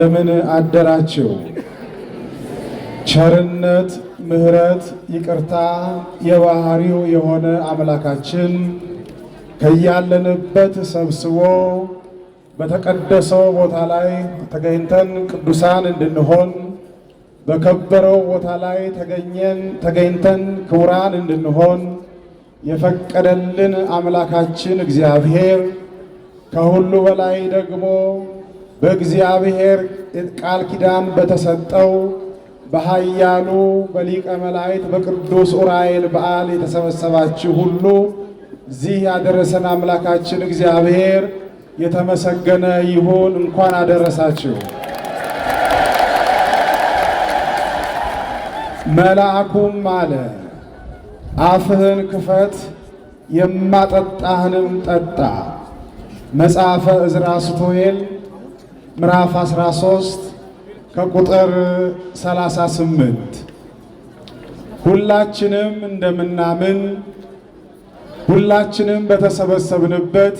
ለምን አደራችሁ? ቸርነት፣ ምሕረት፣ ይቅርታ የባህሪው የሆነ አምላካችን ከያለንበት ሰብስቦ በተቀደሰው ቦታ ላይ ተገኝተን ቅዱሳን እንድንሆን በከበረው ቦታ ላይ ተገኝተን ክቡራን እንድንሆን የፈቀደልን አምላካችን እግዚአብሔር ከሁሉ በላይ ደግሞ በእግዚአብሔር ቃል ኪዳን በተሰጠው በኃያሉ በሊቀ መላእክት በቅዱስ ዑራኤል በዓል የተሰበሰባችሁ ሁሉ እዚህ ያደረሰን አምላካችን እግዚአብሔር የተመሰገነ ይሁን። እንኳን አደረሳችሁ። መልአኩም አለ፣ አፍህን ክፈት የማጠጣህንም ጠጣ። መጽሐፈ ዕዝራ ሱቱኤል ምዕራፍ 13 ከቁጥር 38። ሁላችንም እንደምናምን ሁላችንም በተሰበሰብንበት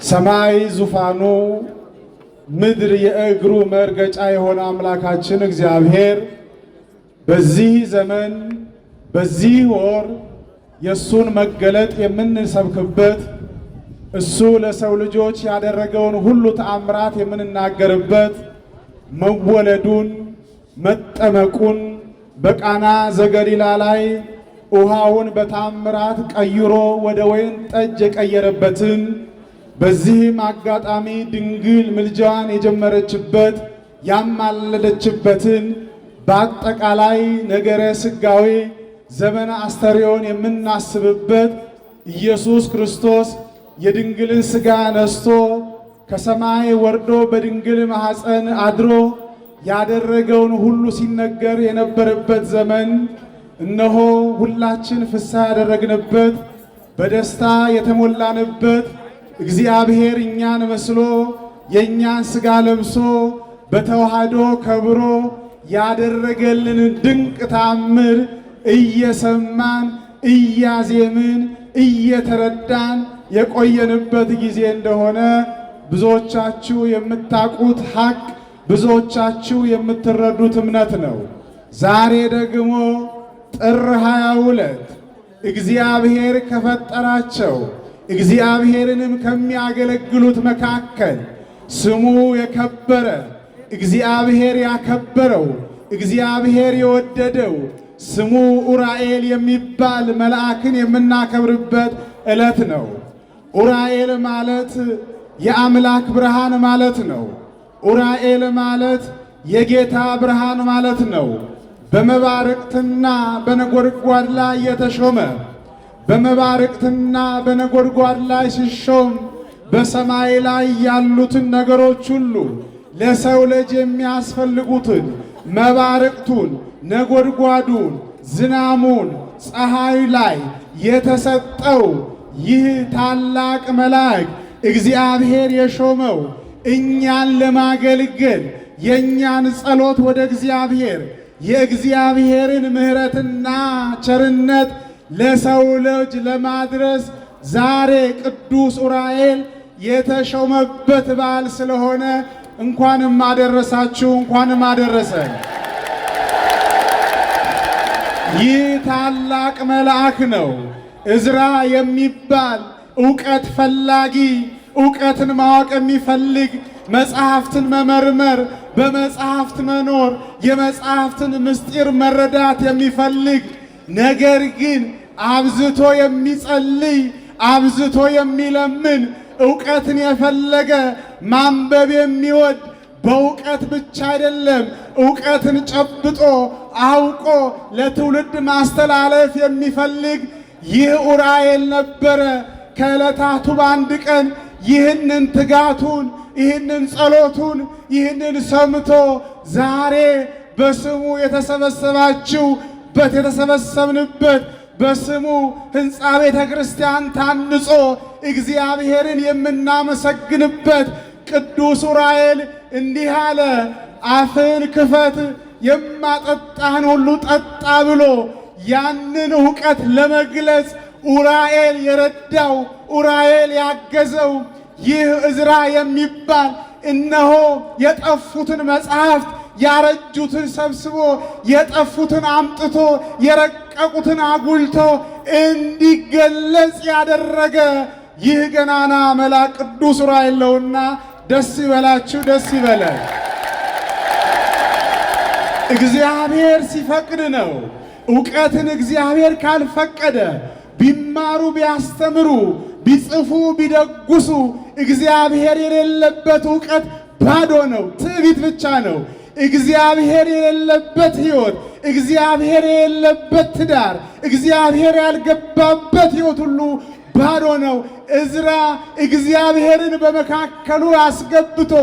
ሰማይ ዙፋኑ ምድር የእግሩ መርገጫ የሆነ አምላካችን እግዚአብሔር በዚህ ዘመን በዚህ ወር የእሱን መገለጥ የምንሰብክበት እሱ ለሰው ልጆች ያደረገውን ሁሉ ተአምራት የምንናገርበት መወለዱን መጠመቁን በቃና ዘገሊላ ላይ ውሃውን በታምራት ቀይሮ ወደ ወይን ጠጅ የቀየረበትን በዚህም አጋጣሚ ድንግል ምልጃዋን የጀመረችበት ያማለደችበትን በአጠቃላይ ነገረ ሥጋዌ ዘመነ አስተርእዮን የምናስብበት ኢየሱስ ክርስቶስ የድንግልን ሥጋ ነስቶ ከሰማይ ወርዶ በድንግል ማኅፀን አድሮ ያደረገውን ሁሉ ሲነገር የነበረበት ዘመን እነሆ ሁላችን ፍስሐ ያደረግንበት በደስታ የተሞላንበት እግዚአብሔር እኛን መስሎ የእኛን ሥጋ ለብሶ በተዋህዶ ከብሮ ያደረገልን ድንቅ ተአምር እየሰማን እያዜምን እየተረዳን የቆየንበት ጊዜ እንደሆነ ብዙዎቻችሁ የምታውቁት ሐቅ፣ ብዙዎቻችሁ የምትረዱት እምነት ነው። ዛሬ ደግሞ ጥር 22 እግዚአብሔር ከፈጠራቸው እግዚአብሔርንም ከሚያገለግሉት መካከል ስሙ የከበረ እግዚአብሔር ያከበረው እግዚአብሔር የወደደው ስሙ ዑራኤል የሚባል መልአክን የምናከብርበት ዕለት ነው። ዑራኤል ማለት የአምላክ ብርሃን ማለት ነው። ዑራኤል ማለት የጌታ ብርሃን ማለት ነው። በመባረቅትና በነጎድጓድ ላይ የተሾመ በመባረቅትና በነጎድጓድ ላይ ሲሾም በሰማይ ላይ ያሉትን ነገሮች ሁሉ ለሰው ልጅ የሚያስፈልጉትን መባረቅቱን፣ ነጎድጓዱን፣ ዝናሙን፣ ፀሐይ ላይ የተሰጠው ይህ ታላቅ መልአክ እግዚአብሔር የሾመው እኛን ለማገልገል የእኛን ጸሎት ወደ እግዚአብሔር የእግዚአብሔርን ምሕረትና ቸርነት ለሰው ልጅ ለማድረስ ዛሬ ቅዱስ ዑራኤል የተሾመበት በዓል ስለሆነ እንኳንም አደረሳችሁ፣ እንኳንም አደረሰን። ይህ ታላቅ መልአክ ነው። ዕዝራ የሚባል ዕውቀት ፈላጊ፣ ዕውቀትን ማወቅ የሚፈልግ፣ መጽሐፍትን መመርመር፣ በመጽሐፍት መኖር፣ የመጽሐፍትን ምስጢር መረዳት የሚፈልግ ነገር ግን አብዝቶ የሚጸልይ አብዝቶ የሚለምን ዕውቀትን የፈለገ ማንበብ የሚወድ በዕውቀት ብቻ አይደለም ዕውቀትን ጨብጦ አውቆ ለትውልድ ማስተላለፍ የሚፈልግ ይህ ዑራኤል ነበረ። ከዕለታቱ በአንድ ቀን ይህንን ትጋቱን ይህንን ጸሎቱን ይህንን ሰምቶ ዛሬ በስሙ የተሰበሰብንበት በስሙ ሕንፃ ቤተ ክርስቲያን ታንጾ እግዚአብሔርን የምናመሰግንበት ቅዱስ ዑራኤል እንዲህ አለ፣ አፍን ክፈት የማጠጣህን ሁሉ ጠጣ ብሎ ያንን ዕውቀት ለመግለጽ ዑራኤል የረዳው ዑራኤል ያገዘው ይህ ዕዝራ የሚባል እነሆ የጠፉትን መጽሐፍት ያረጁትን ሰብስቦ የጠፉትን አምጥቶ የረቀቁትን አጉልቶ እንዲገለጽ ያደረገ ይህ ገናና መልአክ ቅዱስ ዑራኤል ነውና ደስ ይበላችሁ፣ ደስ ይበለን። እግዚአብሔር ሲፈቅድ ነው። ዕውቀትን እግዚአብሔር ካልፈቀደ ቢማሩ ቢያስተምሩ ቢጽፉ ቢደጉሱ እግዚአብሔር የሌለበት ዕውቀት ባዶ ነው፣ ትዕቢት ብቻ ነው። እግዚአብሔር የሌለበት ሕይወት፣ እግዚአብሔር የሌለበት ትዳር፣ እግዚአብሔር ያልገባበት ሕይወት ሁሉ ባዶ ነው። ዕዝራ እግዚአብሔርን በመካከሉ አስገብቶ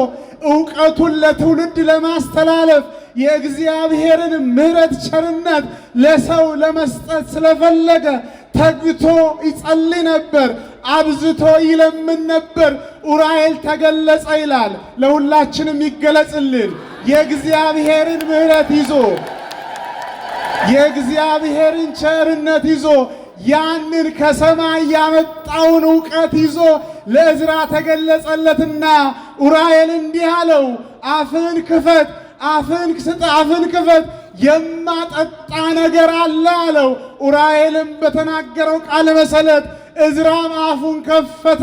ዕውቀቱን ለትውልድ ለማስተላለፍ የእግዚአብሔርን ምሕረት ቸርነት ለሰው ለመስጠት ስለፈለገ ተግቶ ይጸልይ ነበር፣ አብዝቶ ይለምን ነበር። ዑራኤል ተገለጸ ይላል። ለሁላችንም ይገለጽልን። የእግዚአብሔርን ምሕረት ይዞ የእግዚአብሔርን ቸርነት ይዞ ያንን ከሰማይ ያመጣውን ዕውቀት ይዞ ለዕዝራ ተገለጸለትና ዑራኤል እንዲህ አለው፣ አፍን ክፈት፣ አፍን ክፈት፣ የማጠጣ ነገር አለ አለው። ዑራኤልም በተናገረው ቃል መሰረት ዕዝራም አፉን ከፈተ፣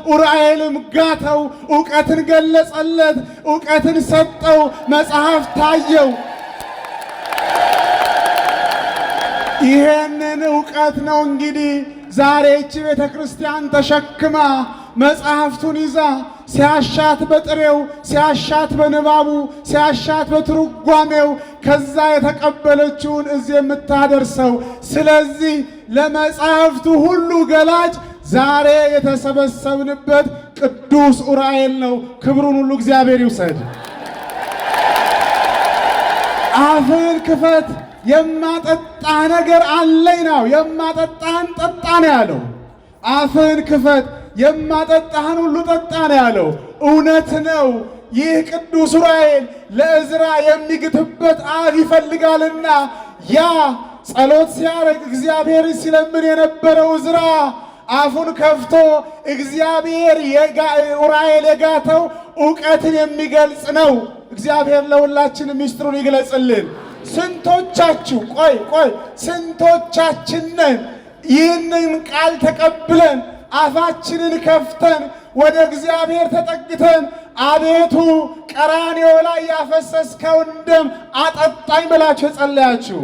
ዑራኤልም ጋተው፣ ዕውቀትን ገለጸለት፣ ዕውቀትን ሰጠው፣ መጽሐፍ ታየው። ይሄንን ዕውቀት ነው እንግዲህ ዛሬ እቺ ቤተ ክርስቲያን ተሸክማ መጽሐፍቱን ይዛ ሲያሻት በጥሬው ሲያሻት በንባቡ ሲያሻት በትርጓሜው ከዛ የተቀበለችውን እዚህ የምታደርሰው። ስለዚህ ለመጽሐፍቱ ሁሉ ገላጭ ዛሬ የተሰበሰብንበት ቅዱስ ዑራኤል ነው። ክብሩን ሁሉ እግዚአብሔር ይውሰድ። አፍን ክፈት፣ የማጠጣ ነገር አለኝ ነው። የማጠጣህን ጠጣ ነው ያለው። አፍን ክፈት፣ የማጠጣህን ሁሉ ጠጣ ነው ያለው። እውነት ነው። ይህ ቅዱስ ዑራኤል ለዕዝራ የሚግትበት አፍ ይፈልጋልና ያ ጸሎት ሲያደርግ እግዚአብሔር ሲለምን የነበረው ዕዝራ አፉን ከፍቶ እግዚአብሔር ዑራኤል የጋተው ዕውቀትን የሚገልጽ ነው። እግዚአብሔር ለሁላችን ምስጢሩን ይግለጽልን። ስንቶቻችሁ ስንቶቻችንን ይህንን ቃል ተቀብለን አፋችንን ከፍተን ወደ እግዚአብሔር ተጠግተን አቤቱ ቀራንዮ ላይ ያፈሰስከውን ደም አጠጣኝ ብላችሁ ጸለያችሁ?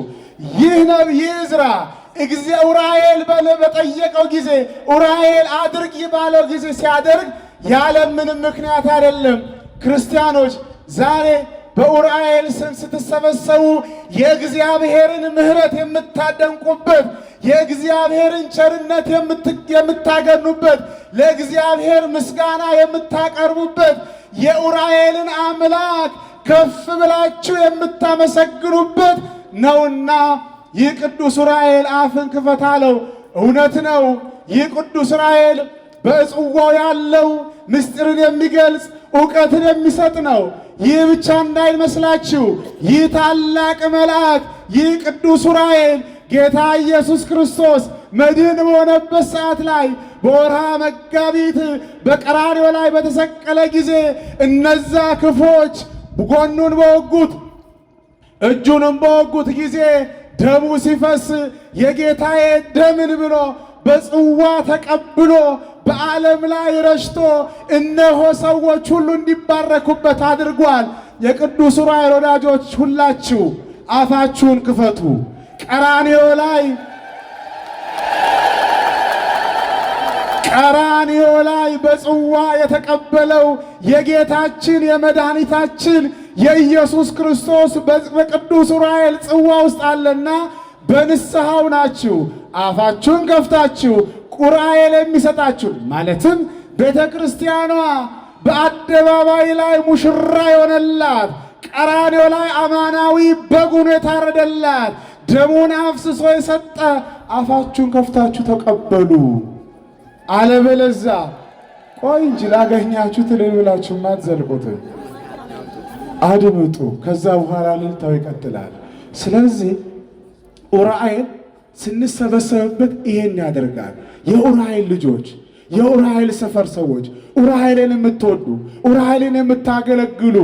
ይህ ነቢይ ዕዝራ ዑራኤል በጠየቀው ጊዜ ዑራኤል አድርግ ባለው ጊዜ ሲያደርግ ያለምንም ምክንያት አይደለም። ክርስቲያኖች ዛሬ በዑራኤል ስም ስትሰበሰቡ የእግዚአብሔርን ምሕረት የምታደንቁበት፣ የእግዚአብሔርን ቸርነት የምታገኑበት፣ ለእግዚአብሔር ምስጋና የምታቀርቡበት፣ የዑራኤልን አምላክ ከፍ ብላችሁ የምታመሰግኑበት ነውና ይህ ቅዱስ ዑራኤል አፍን ክፈት አለው። እውነት ነው። ይህ ቅዱስ ዑራኤል በጽዋው ያለው ምስጢርን የሚገልጽ ዕውቀትን የሚሰጥ ነው። ይህ ብቻ እንዳይመስላችሁ፣ ይህ ታላቅ መልአክ ይህ ቅዱስ ዑራኤል ጌታ ኢየሱስ ክርስቶስ መድኅን በሆነበት ሰዓት ላይ በወርሃ መጋቢት በቀራንዮ ላይ በተሰቀለ ጊዜ እነዛ ክፎች ጎኑን በወጉት እጁንም በወጉት ጊዜ ደሙ ሲፈስ የጌታዬ ደምን ብሎ በጽዋ ተቀብሎ በዓለም ላይ ረሽቶ እነሆ ሰዎች ሁሉ እንዲባረኩበት አድርጓል። የቅዱስ ዑራኤል ወዳጆች ሁላችሁ አፋችሁን ክፈቱ። ቀራንዮ ላይ በጽዋ የተቀበለው የጌታችን የመድኃኒታችን የኢየሱስ ክርስቶስ በቅዱስ ዑራኤል ጽዋ ውስጥ አለና በንስሐው ናችሁ አፋችሁን ከፍታችሁ ዑራኤል የሚሰጣችሁ ማለትም ቤተ ክርስቲያኗ በአደባባይ ላይ ሙሽራ የሆነላት ቀራንዮ ላይ አማናዊ በጉን የታረደላት ደሙን አፍስሶ የሰጠ አፋችሁን ከፍታችሁ ተቀበሉ። አለበለዚያ ቆይ እንጂ ላገኛችሁ ትልል ብላችሁ ማትዘልቁት አድምጡ። ከዛ በኋላ ልልታው ይቀጥላል። ስለዚህ ዑራኤል ስንሰበሰብበት ይሄን ያደርጋል። የዑራኤል ልጆች፣ የዑራኤል ሰፈር ሰዎች ኡራኤልን የምትወዱ ኡራኤልን የምታገለግሉ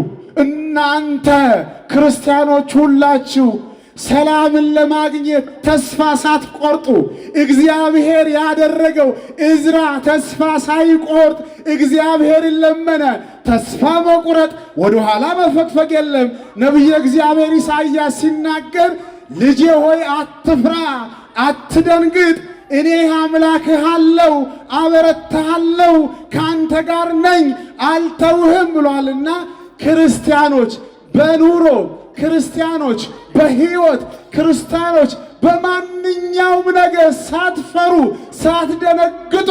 እናንተ ክርስቲያኖች ሁላችሁ ሰላምን ለማግኘት ተስፋ ሳትቆርጡ እግዚአብሔር ያደረገው ዕዝራ ተስፋ ሳይቆርጥ እግዚአብሔርን ለመነ። ተስፋ መቁረጥ ወደ ኋላ መፈግፈግ የለም። ነቢየ እግዚአብሔር ኢሳይያስ ሲናገር ልጄ ሆይ አትፍራ፣ አትደንግጥ፣ እኔ አምላክህ አለው፣ አበረታሃለሁ፣ ከአንተ ጋር ነኝ፣ አልተውህም ብሏልና ክርስቲያኖች በኑሮ ክርስቲያኖች በሕይወት ክርስቲያኖች በማንኛውም ነገር ሳትፈሩ ሳትደነግጡ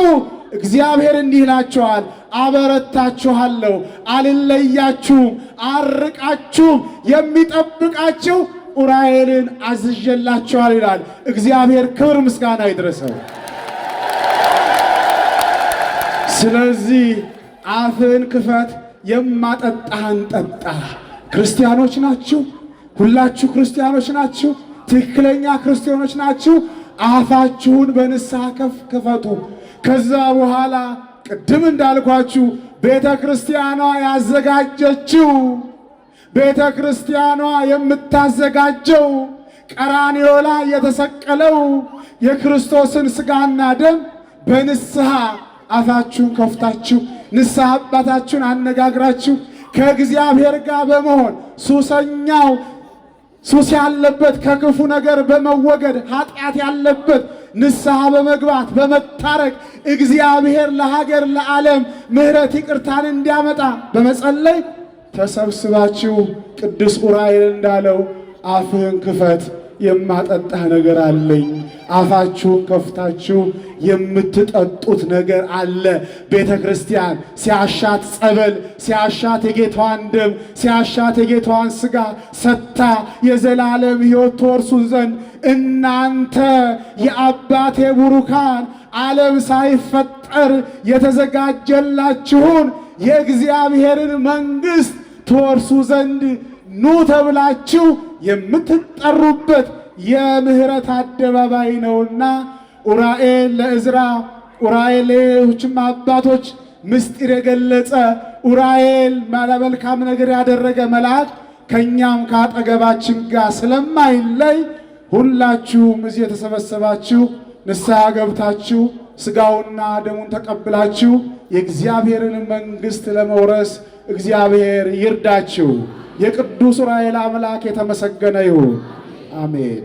እግዚአብሔር እንዲህ ይላችኋል፣ አበረታችኋለሁ፣ አልለያችሁም፣ አርቃችሁም፣ የሚጠብቃችሁ ኡራኤልን አዝዤላችኋል ይላል እግዚአብሔር። ክብር ምስጋና ይድረሰው። ስለዚህ አፍን ክፈት፣ የማጠጣህን ጠጣ። ክርስቲያኖች ናችሁ፣ ሁላችሁ ክርስቲያኖች ናችሁ፣ ትክክለኛ ክርስቲያኖች ናችሁ። አፋችሁን በንስሐ ክፈቱ። ከዛ በኋላ ቅድም እንዳልኳችሁ ቤተ ክርስቲያኗ ያዘጋጀችው ቤተ ክርስቲያኗ የምታዘጋጀው ቀራንዮ ላይ የተሰቀለው የክርስቶስን ሥጋና ደም በንስሐ አፋችሁን ከፍታችሁ ንስሐ አባታችሁን አነጋግራችሁ ከእግዚአብሔር ጋር በመሆን ሱሰኛው ሱስ ያለበት ከክፉ ነገር በመወገድ ኃጢአት ያለበት ንስሐ በመግባት በመታረቅ እግዚአብሔር ለሀገር ለዓለም ምሕረት ይቅርታን እንዲያመጣ በመጸለይ ተሰብስባችሁ ቅዱስ ኡራኤል እንዳለው አፍህን ክፈት፣ የማጠጣህ ነገር አለኝ። አፋችሁን ከፍታችሁ የምትጠጡት ነገር አለ። ቤተ ክርስቲያን ሲያሻት ጸበል፣ ሲያሻት የጌታዋን ደም፣ ሲያሻት የጌታዋን ሥጋ ሰጥታ የዘላለም ሕይወት ትወርሱ ዘንድ እናንተ የአባቴ ቡሩካን ዓለም ሳይፈጠር የተዘጋጀላችሁን የእግዚአብሔርን መንግሥት ትወርሱ ዘንድ ኑ ተብላችሁ የምትጠሩበት የምህረት አደባባይ ነውና ኡራኤል ለዕዝራ ኡራኤል ሌሎችም አባቶች ምስጢር የገለጸ ኡራኤል መልካም ነገር ያደረገ መልአክ ከኛም ካጠገባችን ጋር ስለማይለይ ሁላችሁም እዚህ የተሰበሰባችሁ ንስሐ ገብታችሁ ሥጋውና ደሙን ተቀብላችሁ የእግዚአብሔርን መንግሥት ለመውረስ እግዚአብሔር ይርዳችሁ። የቅዱስ ኡራኤል አምላክ የተመሰገነ ይሁን። አሜን።